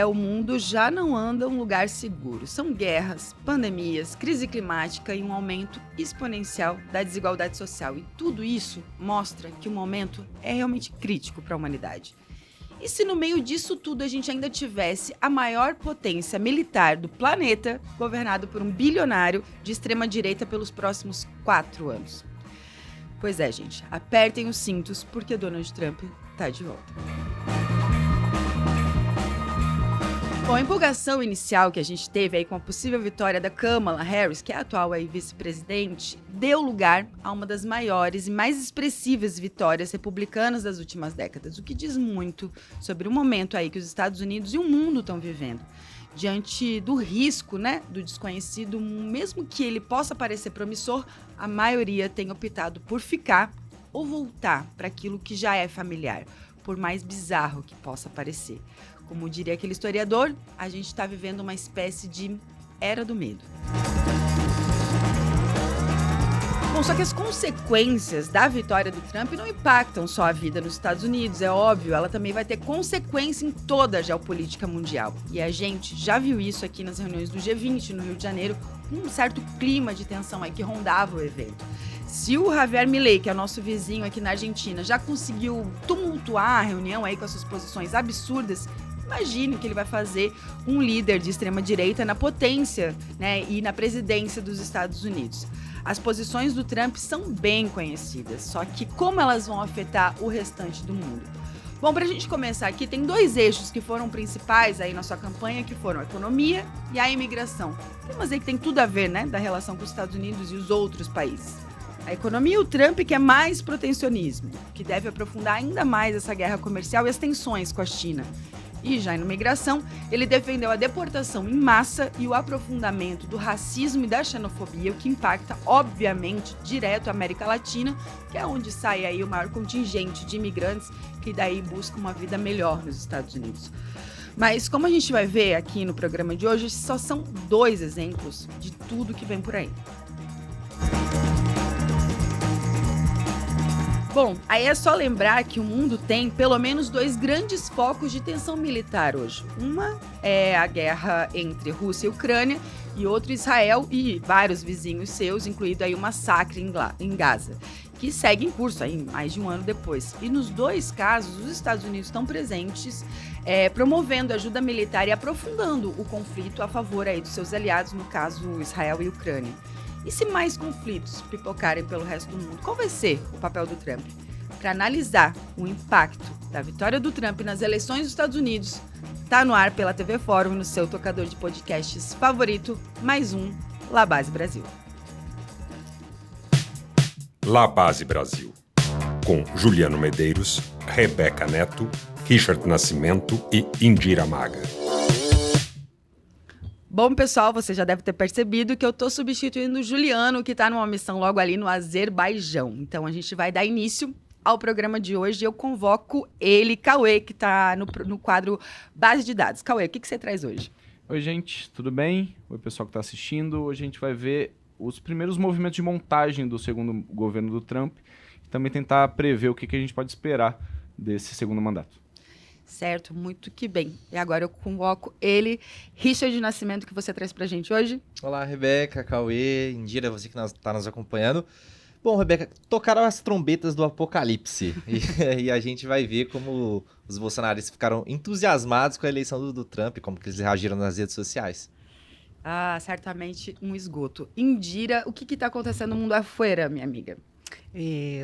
O mundo já não anda um lugar seguro. São guerras, pandemias, crise climática e um aumento exponencial da desigualdade social. E tudo isso mostra que o momento é realmente crítico para a humanidade. E se no meio disso tudo a gente ainda tivesse a maior potência militar do planeta, governado por um bilionário de extrema-direita pelos próximos 4 anos? Pois é, gente, apertem os cintos porque Donald Trump tá de volta. Bom, a empolgação inicial que a gente teve aí com a possível vitória da Kamala Harris, que é a atual aí vice-presidente, deu lugar a uma das maiores e mais expressivas vitórias republicanas das últimas décadas, o que diz muito sobre o momento aí que os Estados Unidos e o mundo estão vivendo. Diante do risco, né, do desconhecido, mesmo que ele possa parecer promissor, a maioria tem optado por ficar ou voltar para aquilo que já é familiar, por mais bizarro que possa parecer. Como diria aquele historiador, a gente está vivendo uma espécie de era do medo. Bom, só que as consequências da vitória do Trump não impactam só a vida nos Estados Unidos, é óbvio, ela também vai ter consequência em toda a geopolítica mundial. E a gente já viu isso aqui nas reuniões do G20 no Rio de Janeiro, com um certo clima de tensão aí que rondava o evento. Se o Javier Milei, que é o nosso vizinho aqui na Argentina, já conseguiu tumultuar a reunião aí com as suas posições absurdas, imagine o que ele vai fazer um líder de extrema-direita na potência, né, e na presidência dos Estados Unidos. As posições do Trump são bem conhecidas, só que como elas vão afetar o restante do mundo? Bom, para a gente começar aqui, tem 2 eixos que foram principais aí na sua campanha, que foram a economia e a imigração. Temas aí que tem tudo a ver, né, da relação com os Estados Unidos e os outros países. A economia, o Trump quer mais protecionismo, que deve aprofundar ainda mais essa guerra comercial e as tensões com a China. E já na imigração, ele defendeu a deportação em massa e o aprofundamento do racismo e da xenofobia, o que impacta, obviamente, direto a América Latina, que é onde sai aí o maior contingente de imigrantes que daí buscam uma vida melhor nos Estados Unidos. Mas como a gente vai ver aqui no programa de hoje, só são 2 exemplos de tudo que vem por aí. Bom, aí é só lembrar que o mundo tem pelo menos 2 grandes focos de tensão militar hoje. Uma é a guerra entre Rússia e Ucrânia e outro Israel e vários vizinhos seus, incluído aí o massacre em Gaza, que segue em curso aí mais de um ano depois. E nos 2 casos, os Estados Unidos estão presentes, promovendo ajuda militar e aprofundando o conflito a favor aí dos seus aliados, no caso Israel e Ucrânia. E se mais conflitos pipocarem pelo resto do mundo, qual vai ser o papel do Trump? Para analisar o impacto da vitória do Trump nas eleições dos Estados Unidos, tá no ar pela TV Fórum, no seu tocador de podcasts favorito, mais um La Base Brasil. La Base Brasil, com Juliano Medeiros, Rebeca Neto, Richard Nascimento e Indira Maga. Bom, pessoal, você já deve ter percebido que eu estou substituindo o Juliano, que está numa missão logo ali no Azerbaijão. Então, a gente vai dar início ao programa de hoje. Eu convoco ele, Cauê, que está no quadro Base de Dados. Cauê, o que você traz hoje? Oi, gente, tudo bem? Oi, pessoal que está assistindo. Hoje a gente vai ver os primeiros movimentos de montagem do segundo governo do Trump e também tentar prever o que a gente pode esperar desse segundo mandato. Certo, muito que bem. E agora eu convoco ele, Richard Nascimento, que você traz pra gente hoje. Olá, Rebeca, Cauê, Indira, você que está nos acompanhando. Bom, Rebeca, tocaram as trombetas do apocalipse e a gente vai ver como os bolsonaristas ficaram entusiasmados com a eleição do Trump, como que eles reagiram nas redes sociais. Ah, certamente um esgoto. Indira, o que está acontecendo no mundo afuera, minha amiga?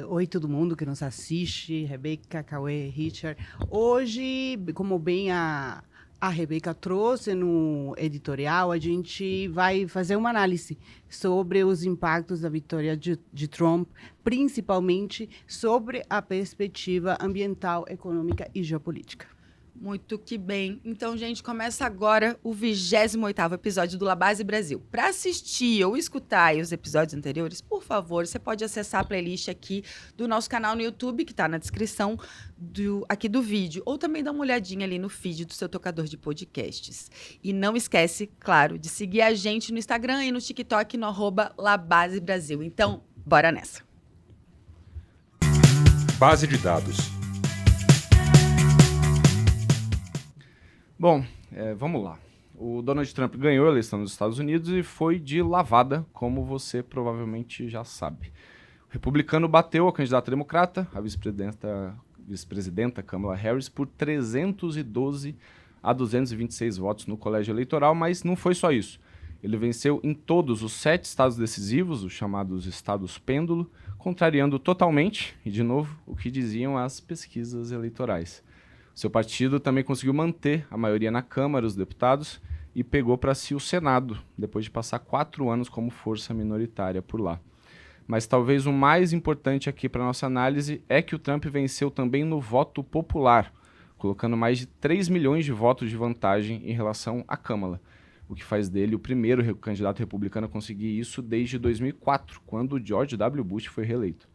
Oi, todo mundo que nos assiste, Rebeca, Cauê, Richard. Hoje, como bem a Rebeca trouxe no editorial, a gente vai fazer uma análise sobre os impactos da vitória de Trump, principalmente sobre a perspectiva ambiental, econômica e geopolítica. Muito que bem. Então, gente, começa agora o 28º episódio do La Base Brasil. Para assistir ou escutar os episódios anteriores, por favor, você pode acessar a playlist aqui do nosso canal no YouTube, que está na descrição aqui do vídeo, ou também dar uma olhadinha ali no feed do seu tocador de podcasts. E não esquece, claro, de seguir a gente no Instagram e no TikTok no @LaBaseBrasil. Então, bora nessa. Base de dados. Bom, vamos lá. O Donald Trump ganhou a eleição nos Estados Unidos e foi de lavada, como você provavelmente já sabe. O republicano bateu a candidata democrata, a vice-presidenta Kamala Harris, por 312 a 226 votos no colégio eleitoral, mas não foi só isso. Ele venceu em todos os 7 estados decisivos, os chamados estados pêndulo, contrariando totalmente, e de novo, o que diziam as pesquisas eleitorais. Seu partido também conseguiu manter a maioria na Câmara dos Deputados e pegou para si o Senado, depois de passar 4 anos como força minoritária por lá. Mas talvez o mais importante aqui para nossa análise é que o Trump venceu também no voto popular, colocando mais de 3 milhões de votos de vantagem em relação à Câmara, o que faz dele o primeiro candidato republicano a conseguir isso desde 2004, quando George W. Bush foi reeleito.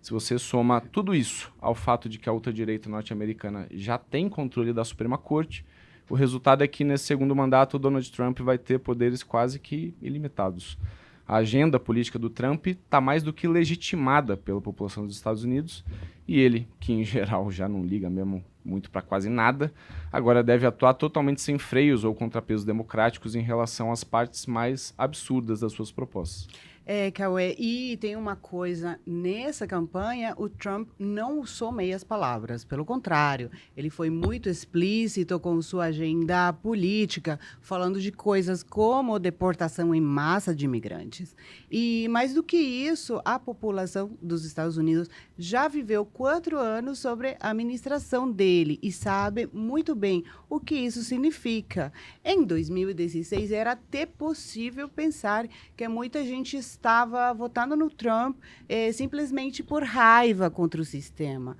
Se você soma tudo isso ao fato de que a ultradireita norte-americana já tem controle da Suprema Corte, o resultado é que nesse segundo mandato o Donald Trump vai ter poderes quase que ilimitados. A agenda política do Trump está mais do que legitimada pela população dos Estados Unidos e ele, que em geral já não liga mesmo muito para quase nada, agora deve atuar totalmente sem freios ou contrapesos democráticos em relação às partes mais absurdas das suas propostas. Cauê, e tem uma coisa, nessa campanha o Trump não usou meias palavras, pelo contrário, ele foi muito explícito com sua agenda política, falando de coisas como deportação em massa de imigrantes. E mais do que isso, a população dos Estados Unidos já viveu 4 anos sobre a administração dele e sabe muito bem o que isso significa. Em 2016 era até possível pensar que muita gente estava votando no Trump simplesmente por raiva contra o sistema.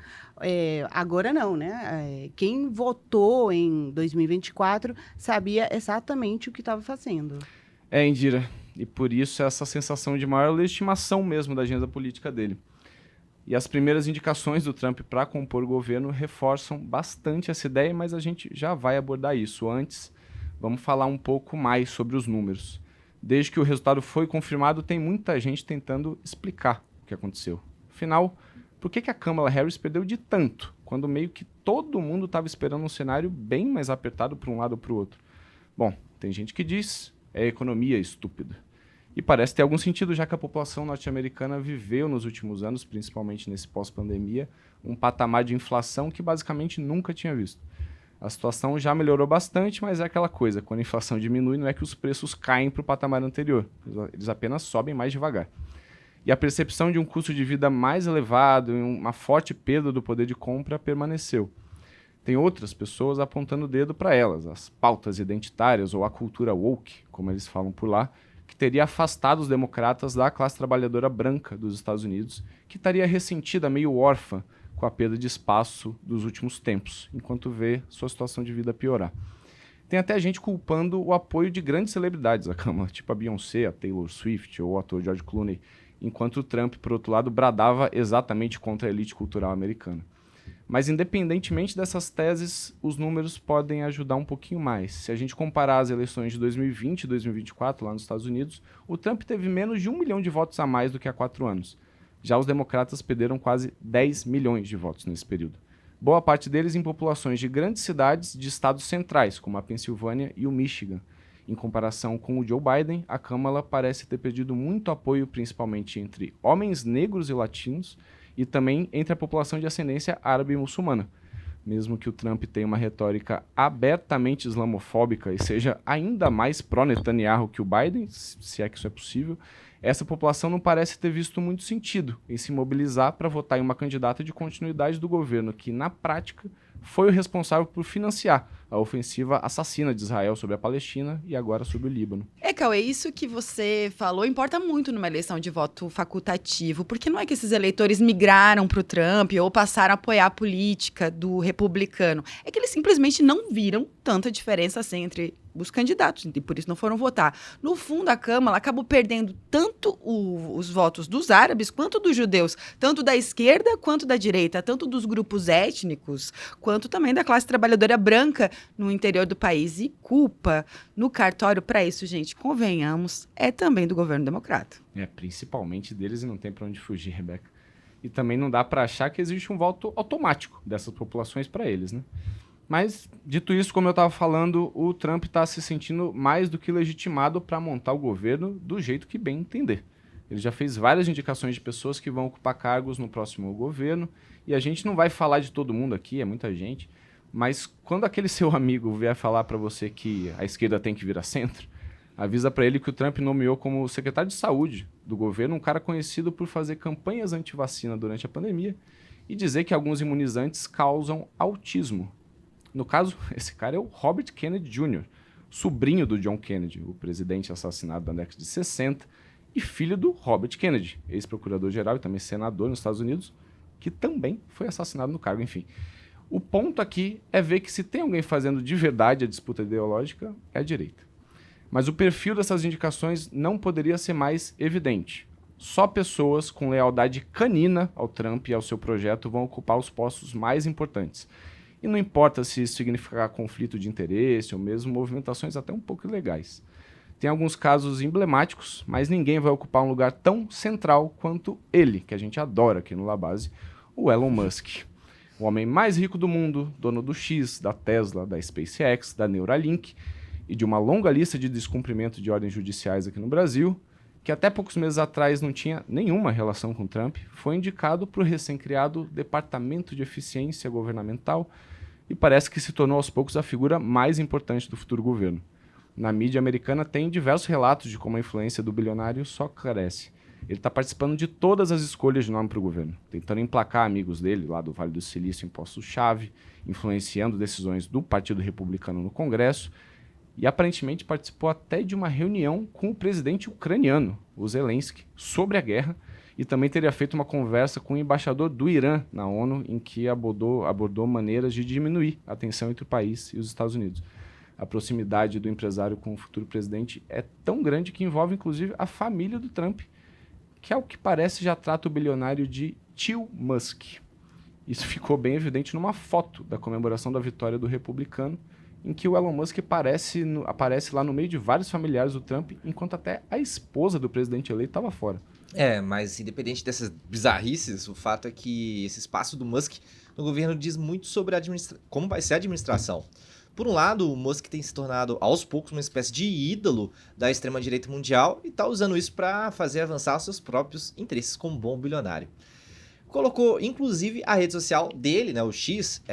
Agora não, né? Quem votou em 2024 sabia exatamente o que estava fazendo. Indira, e por isso essa sensação de maior legitimação mesmo da agenda política dele. E as primeiras indicações do Trump para compor o governo reforçam bastante essa ideia, mas a gente já vai abordar isso. Antes, vamos falar um pouco mais sobre os números. Desde que o resultado foi confirmado, tem muita gente tentando explicar o que aconteceu. Afinal, por que a Kamala Harris perdeu de tanto, quando meio que todo mundo estava esperando um cenário bem mais apertado para um lado ou para o outro? Bom, tem gente que diz, é economia estúpida. E parece ter algum sentido, já que a população norte-americana viveu nos últimos anos, principalmente nesse pós-pandemia, um patamar de inflação que basicamente nunca tinha visto. A situação já melhorou bastante, mas é aquela coisa, quando a inflação diminui, não é que os preços caem para o patamar anterior, eles apenas sobem mais devagar. E a percepção de um custo de vida mais elevado e uma forte perda do poder de compra permaneceu. Tem outras pessoas apontando o dedo para elas, as pautas identitárias ou a cultura woke, como eles falam por lá, que teria afastado os democratas da classe trabalhadora branca dos Estados Unidos, que estaria ressentida, meio órfã, com a perda de espaço dos últimos tempos, enquanto vê sua situação de vida piorar. Tem até gente culpando o apoio de grandes celebridades à Câmara, tipo a Beyoncé, a Taylor Swift ou o ator George Clooney, enquanto o Trump, por outro lado, bradava exatamente contra a elite cultural americana. Mas, independentemente dessas teses, os números podem ajudar um pouquinho mais. Se a gente comparar as eleições de 2020 e 2024 lá nos Estados Unidos, o Trump teve menos de 1 milhão de votos a mais do que há 4 anos. Já os democratas perderam quase 10 milhões de votos nesse período. Boa parte deles em populações de grandes cidades de estados centrais, como a Pensilvânia e o Michigan. Em comparação com o Joe Biden, a Kamala parece ter perdido muito apoio, principalmente entre homens negros e latinos, e também entre a população de ascendência árabe e muçulmana. Mesmo que o Trump tenha uma retórica abertamente islamofóbica e seja ainda mais pró-Netanyahu que o Biden, se é que isso é possível, essa população não parece ter visto muito sentido em se mobilizar para votar em uma candidata de continuidade do governo que, na prática, foi o responsável por financiar a ofensiva assassina de Israel sobre a Palestina e agora sobre o Líbano. Cauê, isso que você falou importa muito numa eleição de voto facultativo, porque não é que esses eleitores migraram para o Trump ou passaram a apoiar a política do republicano, é que eles simplesmente não viram tanta diferença assim entre os candidatos, e por isso não foram votar. No fundo, a Câmara acabou perdendo tanto os votos dos árabes quanto dos judeus, tanto da esquerda quanto da direita, tanto dos grupos étnicos, quanto também da classe trabalhadora branca no interior do país. E culpa no cartório para isso, gente, convenhamos, é também do governo democrata. Principalmente deles, e não tem para onde fugir, Rebeca. E também não dá para achar que existe um voto automático dessas populações para eles, né? Mas, dito isso, como eu estava falando, o Trump está se sentindo mais do que legitimado para montar o governo do jeito que bem entender. Ele já fez várias indicações de pessoas que vão ocupar cargos no próximo governo, e a gente não vai falar de todo mundo aqui, é muita gente, mas quando aquele seu amigo vier falar para você que a esquerda tem que vir a centro, avisa para ele que o Trump nomeou como secretário de saúde do governo um cara conhecido por fazer campanhas anti-vacina durante a pandemia e dizer que alguns imunizantes causam autismo. No caso, esse cara é o Robert Kennedy Jr., sobrinho do John Kennedy, o presidente assassinado na década de 60, e filho do Robert Kennedy, ex-procurador-geral e também senador nos Estados Unidos, que também foi assassinado no cargo, enfim. O ponto aqui é ver que se tem alguém fazendo de verdade a disputa ideológica, é a direita. Mas o perfil dessas indicações não poderia ser mais evidente. Só pessoas com lealdade canina ao Trump e ao seu projeto vão ocupar os postos mais importantes. E não importa se isso significar conflito de interesse ou mesmo movimentações até um pouco ilegais. Tem alguns casos emblemáticos, mas ninguém vai ocupar um lugar tão central quanto ele, que a gente adora aqui no Labase, o Elon Musk. O homem mais rico do mundo, dono do X, da Tesla, da SpaceX, da Neuralink e de uma longa lista de descumprimento de ordens judiciais aqui no Brasil, que até poucos meses atrás não tinha nenhuma relação com Trump, foi indicado para o recém-criado Departamento de Eficiência Governamental e parece que se tornou aos poucos a figura mais importante do futuro governo. Na mídia americana tem diversos relatos de como a influência do bilionário só cresce. Ele está participando de todas as escolhas de nome para o governo, tentando emplacar amigos dele lá do Vale do Silício em postos-chave, influenciando decisões do Partido Republicano no Congresso, e aparentemente participou até de uma reunião com o presidente ucraniano, o Zelensky, sobre a guerra, e também teria feito uma conversa com o embaixador do Irã na ONU, em que abordou maneiras de diminuir a tensão entre o país e os Estados Unidos. A proximidade do empresário com o futuro presidente é tão grande que envolve inclusive a família do Trump, que ao que parece já trata o bilionário de tio Musk. Isso ficou bem evidente numa foto da comemoração da vitória do republicano, em que o Elon Musk aparece lá no meio de vários familiares do Trump, enquanto até a esposa do presidente eleito estava fora. Mas independente dessas bizarrices, o fato é que esse espaço do Musk no governo diz muito sobre como vai ser a administração. Por um lado, o Musk tem se tornado aos poucos uma espécie de ídolo da extrema-direita mundial e está usando isso para fazer avançar os seus próprios interesses como bom bilionário. Colocou, inclusive, a rede social dele, né, o X,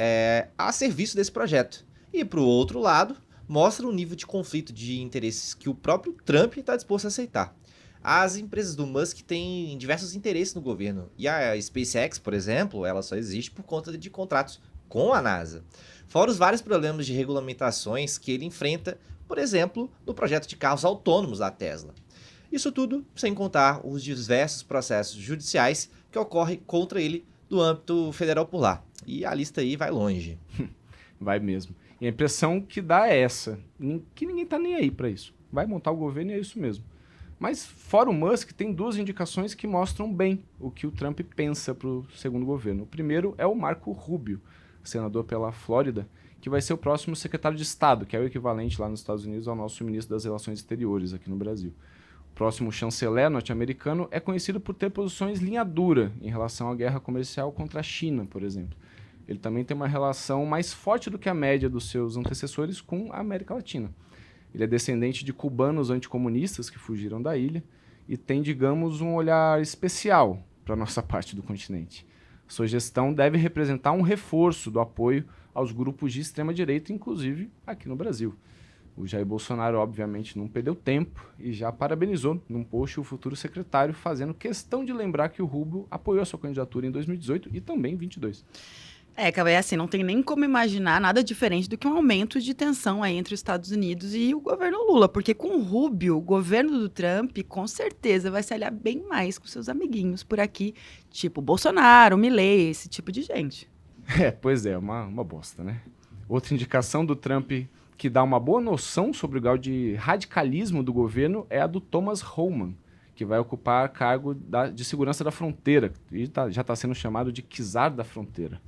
a serviço desse projeto. E, por outro lado, mostra o nível de conflito de interesses que o próprio Trump está disposto a aceitar. As empresas do Musk têm diversos interesses no governo. E a SpaceX, por exemplo, ela só existe por conta de contratos com a NASA. Fora os vários problemas de regulamentações que ele enfrenta, por exemplo, no projeto de carros autônomos da Tesla. Isso tudo sem contar os diversos processos judiciais que ocorrem contra ele do âmbito federal por lá. E a lista aí vai longe. Vai mesmo. E a impressão que dá é essa, que ninguém tá nem aí para isso. Vai montar o governo e é isso mesmo. Mas fora o Musk, tem duas indicações que mostram bem o que o Trump pensa para o segundo governo. O primeiro é o Marco Rubio, senador pela Flórida, que vai ser o próximo secretário de Estado, que é o equivalente lá nos Estados Unidos ao nosso ministro das Relações Exteriores aqui no Brasil. O próximo chanceler norte-americano é conhecido por ter posições linha dura em relação à guerra comercial contra a China, por exemplo. Ele também tem uma relação mais forte do que a média dos seus antecessores com a América Latina. Ele é descendente de cubanos anticomunistas que fugiram da ilha e tem, digamos, um olhar especial para a nossa parte do continente. Sua gestão deve representar um reforço do apoio aos grupos de extrema-direita, inclusive aqui no Brasil. O Jair Bolsonaro, obviamente, não perdeu tempo e já parabenizou num post o futuro secretário, fazendo questão de lembrar que o Rubio apoiou a sua candidatura em 2018 e também em 2022. Cauê, assim, não tem nem como imaginar nada diferente do que um aumento de tensão aí entre os Estados Unidos e o governo Lula, porque com o Rubio, o governo do Trump, com certeza vai se aliar bem mais com seus amiguinhos por aqui, tipo Bolsonaro, Milei, esse tipo de gente. Pois é, uma bosta, né? Outra indicação do Trump que dá uma boa noção sobre o grau de radicalismo do governo é a do Thomas Homan, que vai ocupar cargo de segurança da fronteira, e já está sendo chamado de czar da fronteira.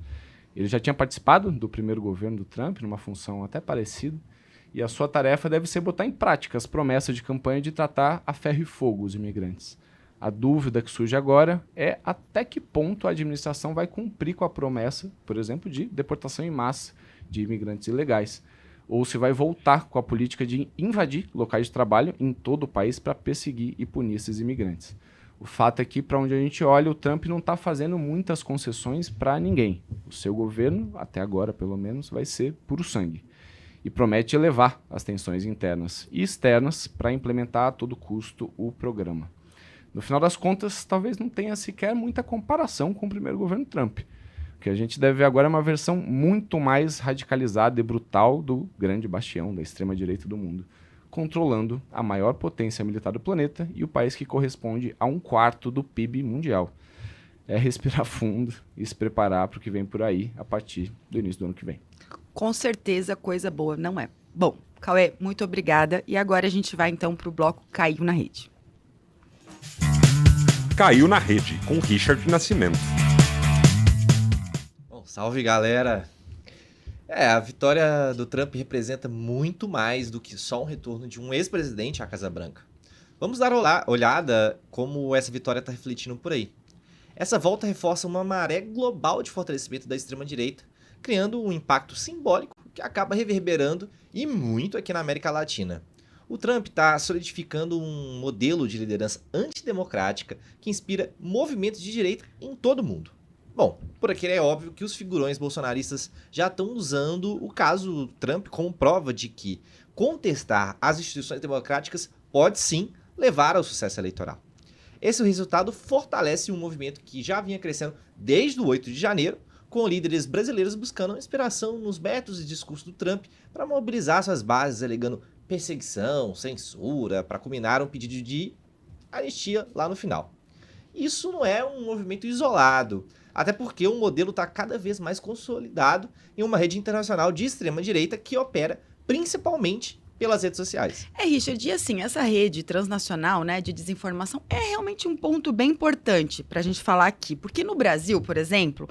Ele já tinha participado do primeiro governo do Trump, numa função até parecida, e a sua tarefa deve ser botar em prática as promessas de campanha de tratar a ferro e fogo os imigrantes. A dúvida que surge agora é até que ponto a administração vai cumprir com a promessa, por exemplo, de deportação em massa de imigrantes ilegais, ou se vai voltar com a política de invadir locais de trabalho em todo o país para perseguir e punir esses imigrantes. O fato é que, para onde a gente olha, o Trump não está fazendo muitas concessões para ninguém. O seu governo, até agora pelo menos, vai ser puro sangue. E promete elevar as tensões internas e externas para implementar a todo custo o programa. No final das contas, talvez não tenha sequer muita comparação com o primeiro governo Trump. O que a gente deve ver agora é uma versão muito mais radicalizada e brutal do grande bastião da extrema-direita do mundo, controlando a maior potência militar do planeta e o país que corresponde a 1/4 do PIB mundial. É respirar fundo e se preparar para o que vem por aí a partir do início do ano que vem. Com certeza, coisa boa, não é? Bom, Cauê, muito obrigada. E agora a gente vai então para o bloco Caiu na Rede. Caiu na Rede, com Richard Nascimento. Bom, salve, galera! A vitória do Trump representa muito mais do que só um retorno de um ex-presidente à Casa Branca. Vamos dar uma olhada como essa vitória está refletindo por aí. Essa volta reforça uma maré global de fortalecimento da extrema-direita, criando um impacto simbólico que acaba reverberando e muito aqui na América Latina. O Trump está solidificando um modelo de liderança antidemocrática que inspira movimentos de direita em todo o mundo. Bom, por aqui é óbvio que os figurões bolsonaristas já estão usando o caso Trump como prova de que contestar as instituições democráticas pode sim levar ao sucesso eleitoral. Esse resultado fortalece um movimento que já vinha crescendo desde o 8 de janeiro, com líderes brasileiros buscando inspiração nos métodos e discursos do Trump para mobilizar suas bases, alegando perseguição, censura, para culminar um pedido de anistia lá no final. Isso não é um movimento isolado, até porque o modelo está cada vez mais consolidado em uma rede internacional de extrema-direita que opera principalmente pelas redes sociais. Richard, e assim, essa rede transnacional, né, de desinformação é realmente um ponto bem importante para a gente falar aqui, porque no Brasil, por exemplo,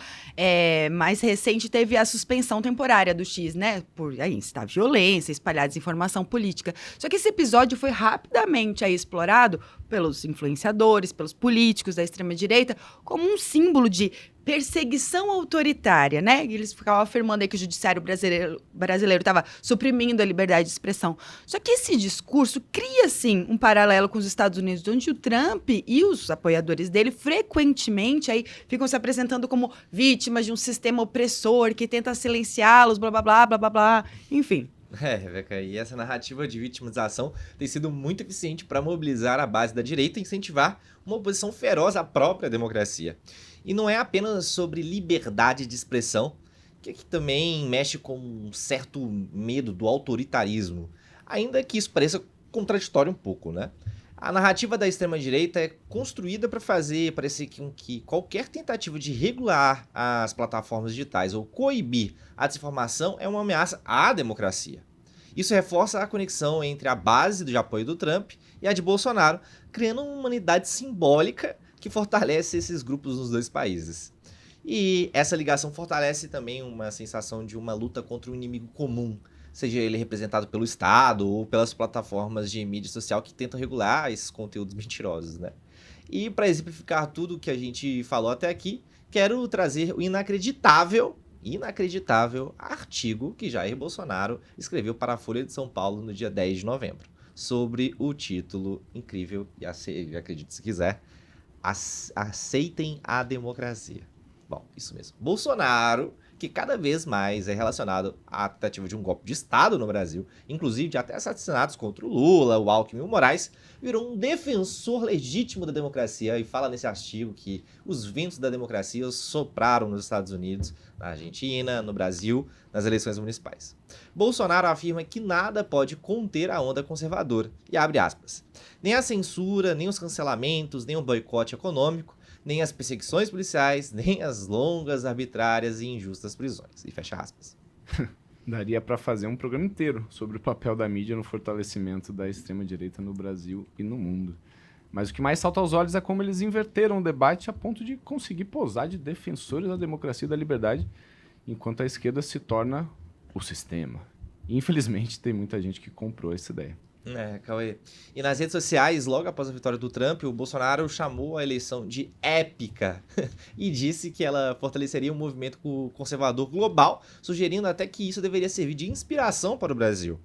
mais recente teve a suspensão temporária do X, né, por incitar violência, espalhar desinformação política. Só que esse episódio foi rapidamente aí explorado pelos influenciadores, pelos políticos da extrema-direita, como um símbolo de perseguição autoritária, né? E eles ficavam afirmando aí que o judiciário brasileiro estava suprimindo a liberdade de expressão. Só que esse discurso cria, sim, um paralelo com os Estados Unidos, onde o Trump e os apoiadores dele frequentemente aí ficam se apresentando como vítimas de um sistema opressor que tenta silenciá-los, blá, blá, blá, blá, blá, blá, enfim. Rebeca, e essa narrativa de vitimização tem sido muito eficiente para mobilizar a base da direita e incentivar uma oposição feroz à própria democracia. E não é apenas sobre liberdade de expressão, que aqui também mexe com um certo medo do autoritarismo, ainda que isso pareça contraditório um pouco, né? A narrativa da extrema-direita é construída para fazer parecer que qualquer tentativa de regular as plataformas digitais ou coibir a desinformação é uma ameaça à democracia. Isso reforça a conexão entre a base de apoio do Trump e a de Bolsonaro, criando uma unidade simbólica que fortalece esses grupos nos dois países. E essa ligação fortalece também uma sensação de uma luta contra um inimigo comum, seja ele representado pelo Estado ou pelas plataformas de mídia social que tentam regular esses conteúdos mentirosos, né? E para exemplificar tudo que a gente falou até aqui, quero trazer o inacreditável artigo que Jair Bolsonaro escreveu para a Folha de São Paulo no dia 10 de novembro, sobre o título incrível, e acredite se quiser, Aceitem a Democracia. Bom, isso mesmo. Bolsonaro, que cada vez mais é relacionado à tentativa de um golpe de Estado no Brasil, inclusive de até assassinatos contra o Lula, o Alckmin e o Moraes, virou um defensor legítimo da democracia e fala nesse artigo que os ventos da democracia sopraram nos Estados Unidos, na Argentina, no Brasil, nas eleições municipais. Bolsonaro afirma que nada pode conter a onda conservadora, e abre aspas, nem a censura, nem os cancelamentos, nem o boicote econômico, nem as perseguições policiais, nem as longas, arbitrárias e injustas prisões. E fecha aspas. Daria para fazer um programa inteiro sobre o papel da mídia no fortalecimento da extrema-direita no Brasil e no mundo. Mas o que mais salta aos olhos é como eles inverteram o debate a ponto de conseguir posar de defensores da democracia e da liberdade, enquanto a esquerda se torna o sistema. E, infelizmente, tem muita gente que comprou essa ideia. Cauê. E nas redes sociais, logo após a vitória do Trump, o Bolsonaro chamou a eleição de épica e disse que ela fortaleceria o movimento conservador global, sugerindo até que isso deveria servir de inspiração para o Brasil.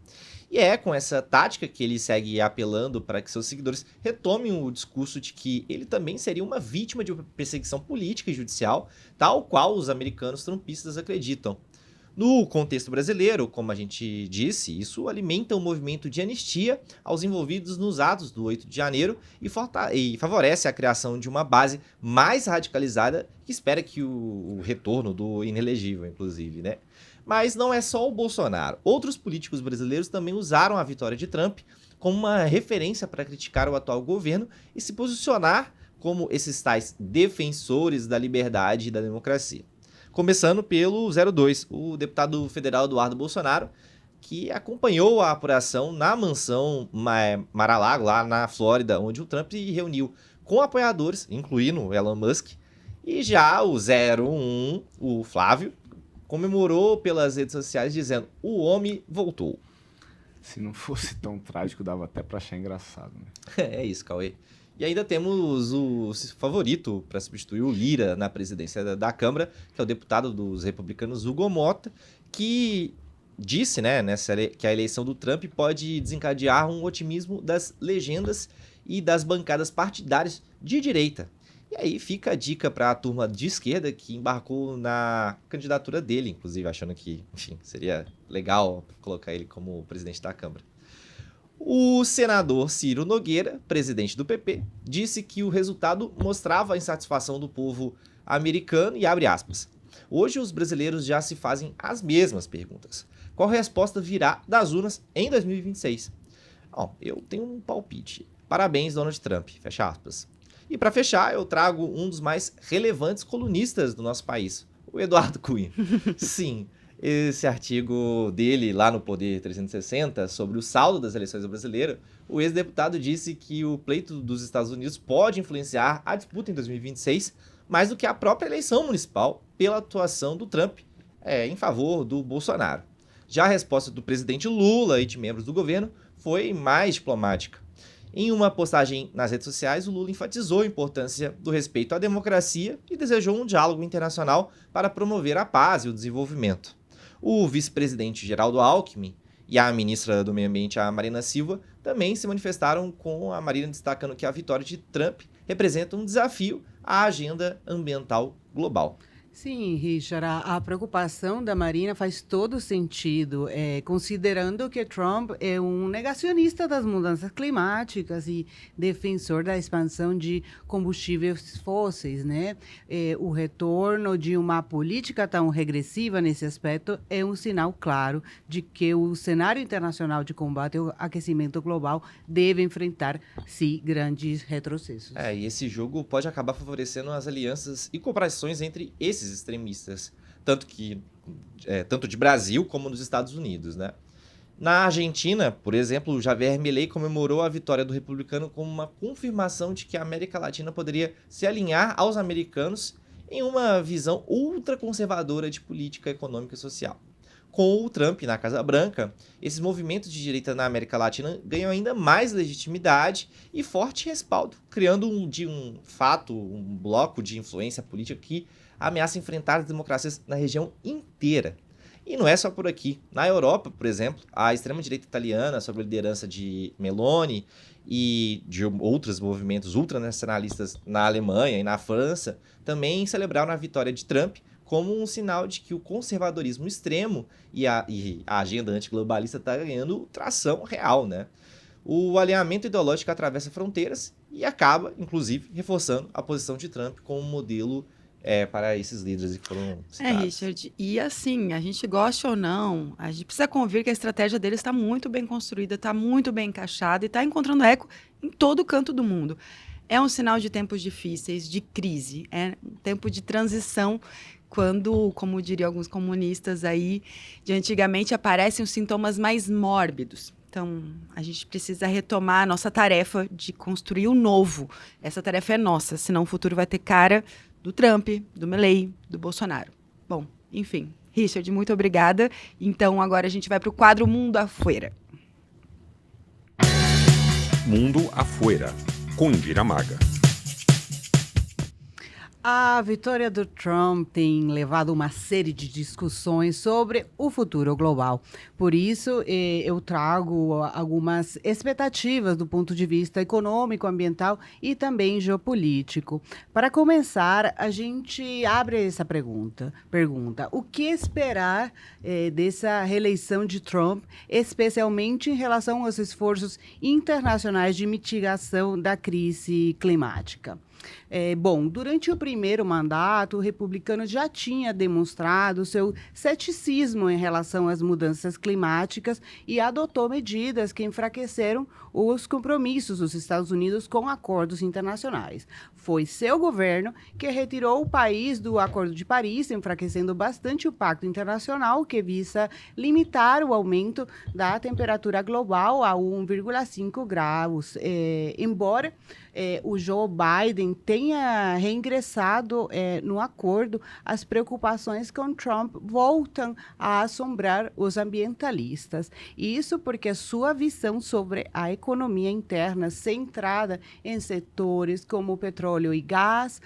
E é com essa tática que ele segue apelando para que seus seguidores retomem o discurso de que ele também seria uma vítima de uma perseguição política e judicial, tal qual os americanos trumpistas acreditam. No contexto brasileiro, como a gente disse, isso alimenta um movimento de anistia aos envolvidos nos atos do 8 de janeiro e favorece a criação de uma base mais radicalizada que espera que o retorno do inelegível, inclusive, né? Mas não é só o Bolsonaro. Outros políticos brasileiros também usaram a vitória de Trump como uma referência para criticar o atual governo e se posicionar como esses tais defensores da liberdade e da democracia. Começando pelo 02, o deputado federal Eduardo Bolsonaro, que acompanhou a apuração na mansão Mar-a-Lago, lá na Flórida, onde o Trump se reuniu com apoiadores, incluindo Elon Musk. E já o 01, o Flávio, comemorou pelas redes sociais dizendo: o homem voltou. Se não fosse tão trágico, dava até pra achar engraçado, né? É isso, Cauê. E ainda temos o favorito para substituir o Lira na presidência da Câmara, que é o deputado dos republicanos Hugo Mota, que disse, né, que a eleição do Trump pode desencadear um otimismo das legendas e das bancadas partidárias de direita. E aí fica a dica para a turma de esquerda que embarcou na candidatura dele, inclusive achando que, enfim, seria legal colocar ele como presidente da Câmara. O senador Ciro Nogueira, presidente do PP, disse que o resultado mostrava a insatisfação do povo americano e abre aspas. Hoje os brasileiros já se fazem as mesmas perguntas. Qual resposta virá das urnas em 2026? Bom, eu tenho um palpite. Parabéns, Donald Trump. Fecha aspas. E para fechar, eu trago um dos mais relevantes colunistas do nosso país, o Eduardo Cunha. Sim, esse artigo dele lá no Poder 360 sobre o saldo das eleições brasileiras, o ex-deputado disse que o pleito dos Estados Unidos pode influenciar a disputa em 2026 mais do que a própria eleição municipal pela atuação do Trump em favor do Bolsonaro. Já a resposta do presidente Lula e de membros do governo foi mais diplomática. Em uma postagem nas redes sociais, o Lula enfatizou a importância do respeito à democracia e desejou um diálogo internacional para promover a paz e o desenvolvimento. O vice-presidente Geraldo Alckmin e a ministra do Meio Ambiente, a Marina Silva, também se manifestaram com a Marina destacando que a vitória de Trump representa um desafio à agenda ambiental global. Sim, Richard, a preocupação da Marina faz todo sentido, considerando que Trump é um negacionista das mudanças climáticas e defensor da expansão de combustíveis fósseis, né? O retorno de uma política tão regressiva nesse aspecto é um sinal claro de que o cenário internacional de combate ao aquecimento global deve enfrentar, sim, grandes retrocessos. E esse jogo pode acabar favorecendo as alianças e cooperações entre esses extremistas, tanto de Brasil como nos Estados Unidos, né? Na Argentina, por exemplo, o Javier Milei comemorou a vitória do republicano como uma confirmação de que a América Latina poderia se alinhar aos americanos em uma visão ultraconservadora de política econômica e social. Com o Trump na Casa Branca, esses movimentos de direita na América Latina ganham ainda mais legitimidade e forte respaldo, criando um bloco de influência política que ameaça enfrentar as democracias na região inteira. E não é só por aqui. Na Europa, por exemplo, a extrema-direita italiana, sob a liderança de Meloni e de outros movimentos ultranacionalistas na Alemanha e na França, também celebraram a vitória de Trump como um sinal de que o conservadorismo extremo e a agenda antiglobalista está ganhando tração real, né? O alinhamento ideológico atravessa fronteiras e acaba, inclusive, reforçando a posição de Trump como modelo para esses líderes que foram citados. Richard, e assim, a gente gosta ou não, a gente precisa convir que a estratégia deles está muito bem construída, está muito bem encaixada e está encontrando eco em todo canto do mundo. É um sinal de tempos difíceis, de crise, é um tempo de transição, quando, como diriam alguns comunistas aí, de antigamente aparecem os sintomas mais mórbidos. Então, a gente precisa retomar a nossa tarefa de construir o novo. Essa tarefa é nossa, senão o futuro vai ter cara do Trump, do Milei, do Bolsonaro. Bom, enfim. Richard, muito obrigada. Então, agora a gente vai para o quadro Mundo Afuera. Mundo Afuera, com Indira Maga. A vitória do Trump tem levado uma série de discussões sobre o futuro global. Por isso, eu trago algumas expectativas do ponto de vista econômico, ambiental e também geopolítico. Para começar, a gente abre essa pergunta: o que esperar dessa reeleição de Trump, especialmente em relação aos esforços internacionais de mitigação da crise climática? Bom, durante o primeiro mandato, o republicano já tinha demonstrado seu ceticismo em relação às mudanças climáticas e adotou medidas que enfraqueceram os compromissos dos Estados Unidos com acordos internacionais. Foi seu governo que retirou o país do Acordo de Paris, enfraquecendo bastante o Pacto Internacional, que visa limitar o aumento da temperatura global a 1,5 graus. Embora o Joe Biden tenha reingressado no acordo, as preocupações com Trump voltam a assombrar os ambientalistas. Isso porque sua visão sobre a economia interna, centrada em setores como petróleo e gás,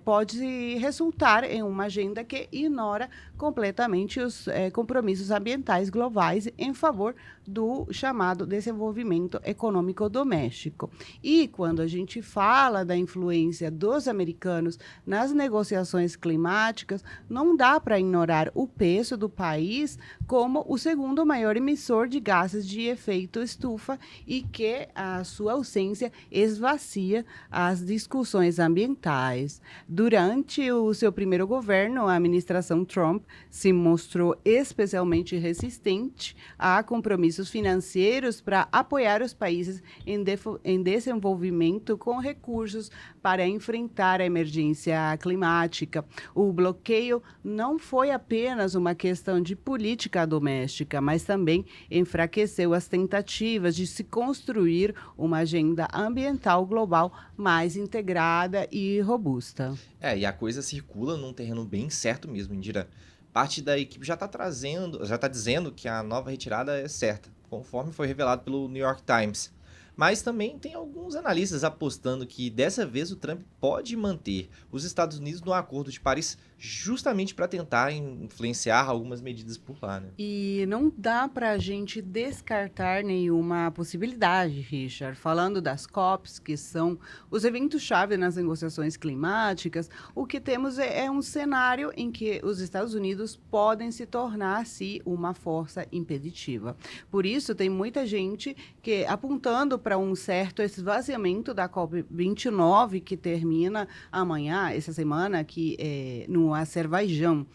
pode resultar em uma agenda que ignora completamente os compromissos ambientais globais em favor do chamado desenvolvimento econômico doméstico. E quando a gente fala da influência dos americanos nas negociações climáticas, não dá para ignorar o peso do país como o segundo maior emissor de gases de efeito estufa e que a sua ausência esvazia as discussões ambientais. Durante o seu primeiro governo, a administração Trump se mostrou especialmente resistente a compromissos financeiros para apoiar os países em desenvolvimento com recursos para enfrentar a emergência climática. O bloqueio não foi apenas uma questão de política doméstica, mas também enfraqueceu as tentativas de se construir uma agenda ambiental global mais integrada e robusta. E a coisa circula num terreno bem certo mesmo, Indira. Parte da equipe já está dizendo que a nova retirada é certa, conforme foi revelado pelo New York Times. Mas também tem alguns analistas apostando que dessa vez o Trump pode manter os Estados Unidos no Acordo de Paris justamente para tentar influenciar algumas medidas por lá, né? E não dá para a gente descartar nenhuma possibilidade, Richard. Falando das COPs, que são os eventos-chave nas negociações climáticas, o que temos é um cenário em que os Estados Unidos podem se tornar-se uma força impeditiva. Por isso, tem muita gente que apontando para um certo esvaziamento da COP29, que termina amanhã, essa semana, aqui no Azerbaijão.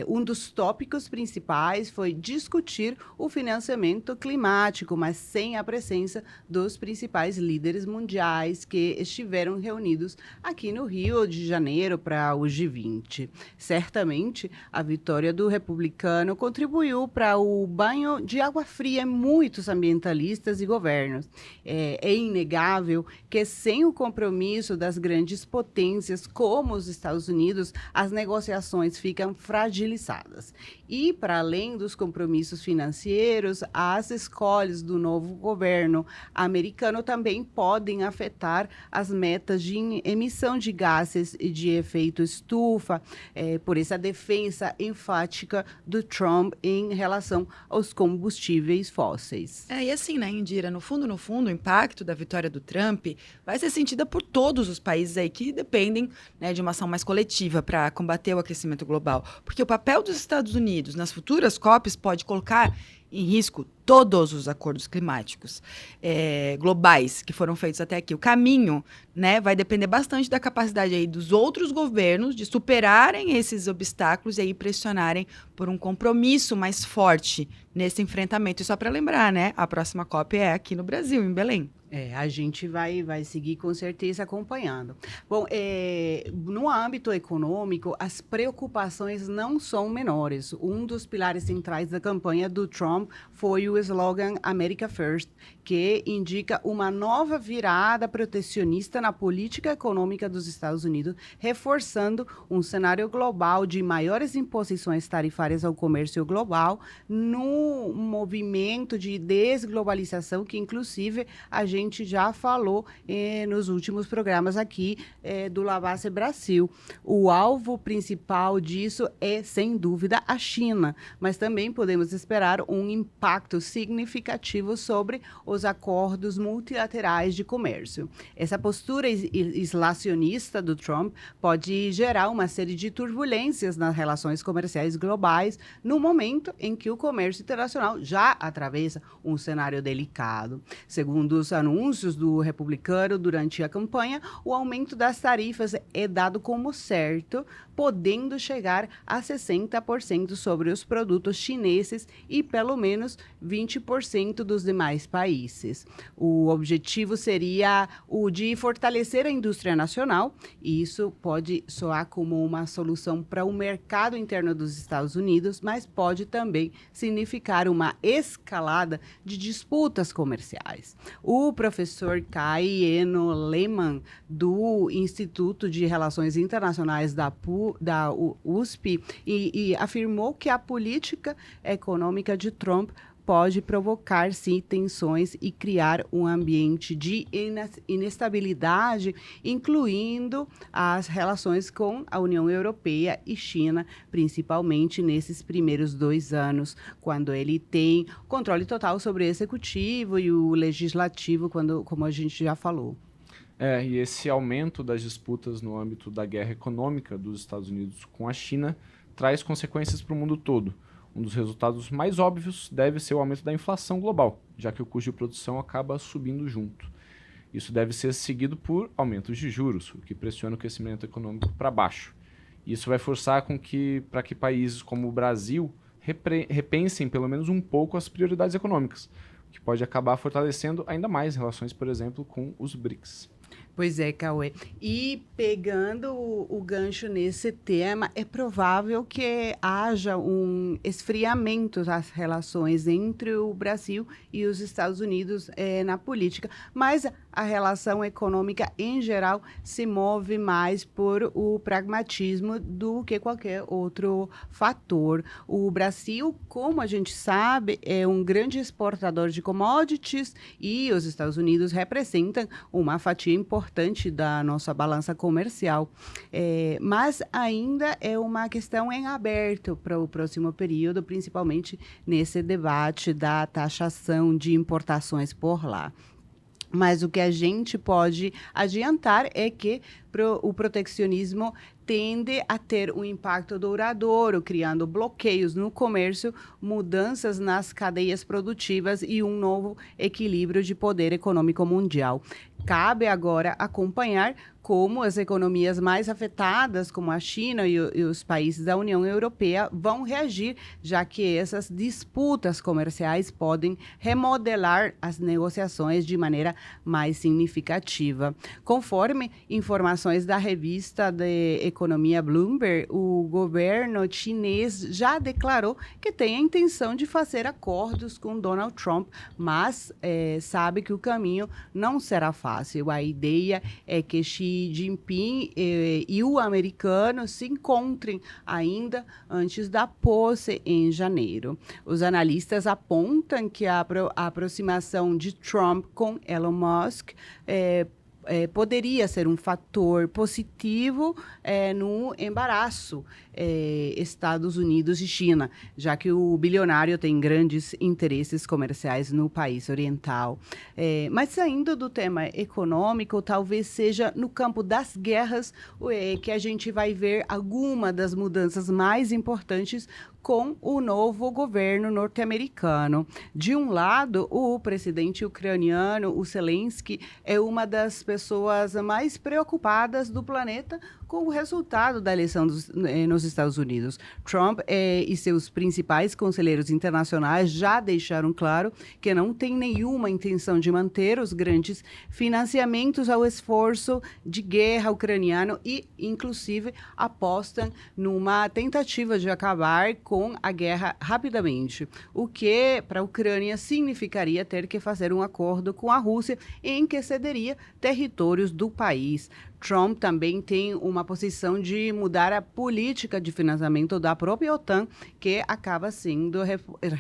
Um dos tópicos principais foi discutir o financiamento climático, mas sem a presença dos principais líderes mundiais que estiveram reunidos aqui no Rio de Janeiro para o G20. Certamente, a vitória do republicano contribuiu para o banho de água fria em muitos ambientalistas e governos. É inegável que, sem o compromisso das grandes potências como os Estados Unidos, as negociações ficam fragilizadas. E, para além dos compromissos financeiros, as escolhas do novo governo americano também podem afetar as metas de emissão de gases de efeito estufa, por essa defesa enfática do Trump em relação aos combustíveis fósseis. E assim, né, Indira, no fundo, o impacto da vitória do Trump vai ser sentida por todos os países aí que dependem, né, de uma ação mais coletiva para combater o aquecimento global. Porque o papel dos Estados Unidos nas futuras COPs pode colocar em risco todos os acordos climáticos globais que foram feitos até aqui. O caminho, né, vai depender bastante da capacidade aí dos outros governos de superarem esses obstáculos e aí pressionarem por um compromisso mais forte nesse enfrentamento. E só para lembrar, né, a próxima COP é aqui no Brasil, em Belém. A gente vai seguir com certeza acompanhando. Bom, no âmbito econômico, as preocupações não são menores. Um dos pilares centrais da campanha do Trump foi o slogan America First, que indica uma nova virada protecionista na política econômica dos Estados Unidos, reforçando um cenário global de maiores imposições tarifárias ao comércio global, no movimento de desglobalização que, inclusive, a gente gente já falou nos últimos programas aqui do Lavazza Brasil. O alvo principal disso é, sem dúvida, a China, mas também podemos esperar um impacto significativo sobre os acordos multilaterais de comércio. Essa postura isolacionista do Trump pode gerar uma série de turbulências nas relações comerciais globais no momento em que o comércio internacional já atravessa um cenário delicado. Segundo os anúncios do republicano durante a campanha, o aumento das tarifas é dado como certo, podendo chegar a 60% sobre os produtos chineses e pelo menos 20% dos demais países. O objetivo seria o de fortalecer a indústria nacional, e isso pode soar como uma solução para o mercado interno dos Estados Unidos, mas pode também significar uma escalada de disputas comerciais. O professor Kai Eno Lehmann, do Instituto de Relações Internacionais da USP, e afirmou que a política econômica de Trump pode provocar, sim, tensões e criar um ambiente de inestabilidade, incluindo as relações com a União Europeia e China, principalmente nesses primeiros 2 anos, quando ele tem controle total sobre o executivo e o legislativo, como a gente já falou. E esse aumento das disputas no âmbito da guerra econômica dos Estados Unidos com a China traz consequências para o mundo todo. Um dos resultados mais óbvios deve ser o aumento da inflação global, já que o custo de produção acaba subindo junto. Isso deve ser seguido por aumentos de juros, o que pressiona o crescimento econômico para baixo. Isso vai forçar para que países como o Brasil repensem pelo menos um pouco as prioridades econômicas, o que pode acabar fortalecendo ainda mais relações, por exemplo, com os BRICS. Pois é, Cauê. E pegando o gancho nesse tema, é provável que haja um esfriamento das relações entre o Brasil e os Estados Unidos na política, mas a relação econômica, em geral, se move mais por o pragmatismo do que qualquer outro fator. O Brasil, como a gente sabe, é um grande exportador de commodities e os Estados Unidos representam uma fatia importante da nossa balança comercial. Mas ainda é uma questão em aberto para o próximo período, principalmente nesse debate da taxação de importações por lá. Mas o que a gente pode adiantar é que o proteccionismo tende a ter um impacto duradouro, criando bloqueios no comércio, mudanças nas cadeias produtivas e um novo equilíbrio de poder econômico mundial. Cabe agora acompanhar como as economias mais afetadas, como a China e os países da União Europeia, vão reagir, já que essas disputas comerciais podem remodelar as negociações de maneira mais significativa. Conforme informações da revista de economia Bloomberg, o governo chinês já declarou que tem a intenção de fazer acordos com Donald Trump, mas sabe que o caminho não será fácil. A ideia é que Xi Jinping e o americano se encontrem ainda antes da posse em janeiro. Os analistas apontam que a aproximação de Trump com Elon Musk poderia ser um fator positivo no embaraço Estados Unidos e China, já que o bilionário tem grandes interesses comerciais no país oriental. Mas saindo do tema econômico, talvez seja no campo das guerras que a gente vai ver alguma das mudanças mais importantes com o novo governo norte-americano. De um lado, o presidente ucraniano, o Zelensky, é uma das pessoas mais preocupadas do planeta com o resultado da eleição nos Estados Unidos. Trump e seus principais conselheiros internacionais já deixaram claro que não tem nenhuma intenção de manter os grandes financiamentos ao esforço de guerra ucraniano e, inclusive, apostam numa tentativa de acabar com a guerra rapidamente, o que para a Ucrânia significaria ter que fazer um acordo com a Rússia em que cederia territórios do país. Trump também tem uma posição de mudar a política de financiamento da própria OTAN, que acaba sendo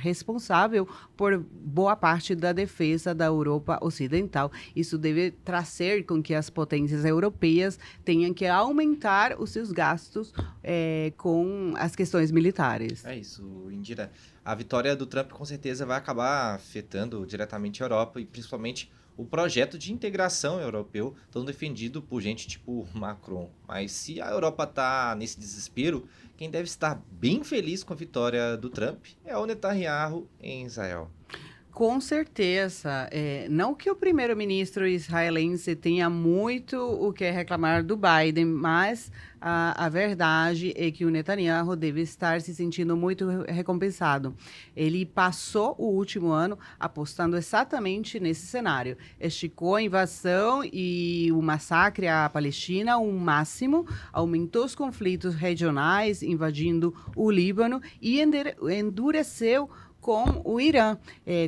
responsável por boa parte da defesa da Europa Ocidental. Isso deve trazer com que as potências europeias tenham que aumentar os seus gastos com as questões militares. É isso, Indira. A vitória do Trump com certeza vai acabar afetando diretamente a Europa e principalmente o projeto de integração europeu tão defendido por gente tipo Macron. Mas se a Europa está nesse desespero, quem deve estar bem feliz com a vitória do Trump é o Netanyahu em Israel. Com certeza. Não que o primeiro-ministro israelense tenha muito o que reclamar do Biden, mas a verdade é que o Netanyahu deve estar se sentindo muito recompensado. Ele passou o último ano apostando exatamente nesse cenário. Esticou a invasão e o massacre à Palestina ao máximo, aumentou os conflitos regionais, invadindo o Líbano e endureceu com o Irã,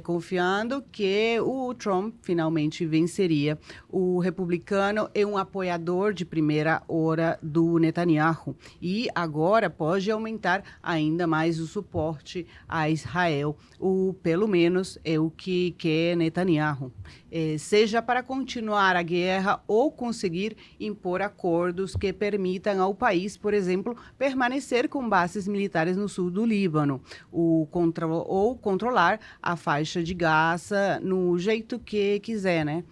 confiando que o Trump finalmente venceria. O republicano é um apoiador de primeira hora do Netanyahu e agora pode aumentar ainda mais o suporte a Israel. Pelo menos é o que quer Netanyahu. Seja para continuar a guerra ou conseguir impor acordos que permitam ao país, por exemplo, permanecer com bases militares no sul do Líbano, ou controlar a faixa de Gaza no jeito que quiser, né?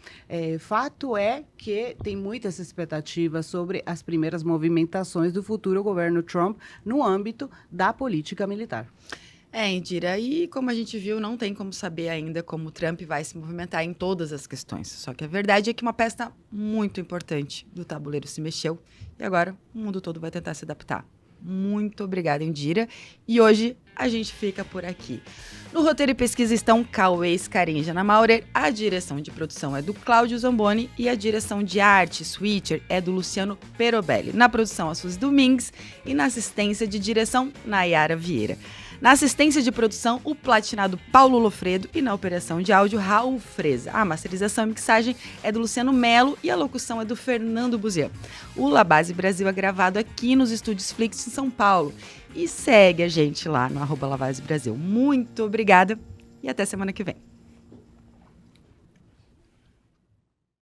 Fato é que tem muitas expectativas sobre as primeiras movimentações do futuro governo Trump no âmbito da política militar. Indira, e como a gente viu, não tem como saber ainda como o Trump vai se movimentar em todas as questões. Só que a verdade é que uma peça muito importante do tabuleiro se mexeu e agora o mundo todo vai tentar se adaptar. Muito obrigada, Indira. E hoje a gente fica por aqui. No roteiro e pesquisa estão Cauê Scarin e Jana Maurer, a direção de produção é do Cláudio Zamboni e a direção de arte, Switcher, é do Luciano Perobelli. Na produção, a Suzy Domingues e na assistência de direção, Nayara Vieira. Na assistência de produção, o platinado Paulo Lofredo e na operação de áudio, Raul Freza. A masterização e mixagem é do Luciano Melo e a locução é do Fernando Buzian. O La Base Brasil é gravado aqui nos estúdios Flix em São Paulo. E segue a gente lá no @LaBaseBrasil. Muito obrigada e até semana que vem.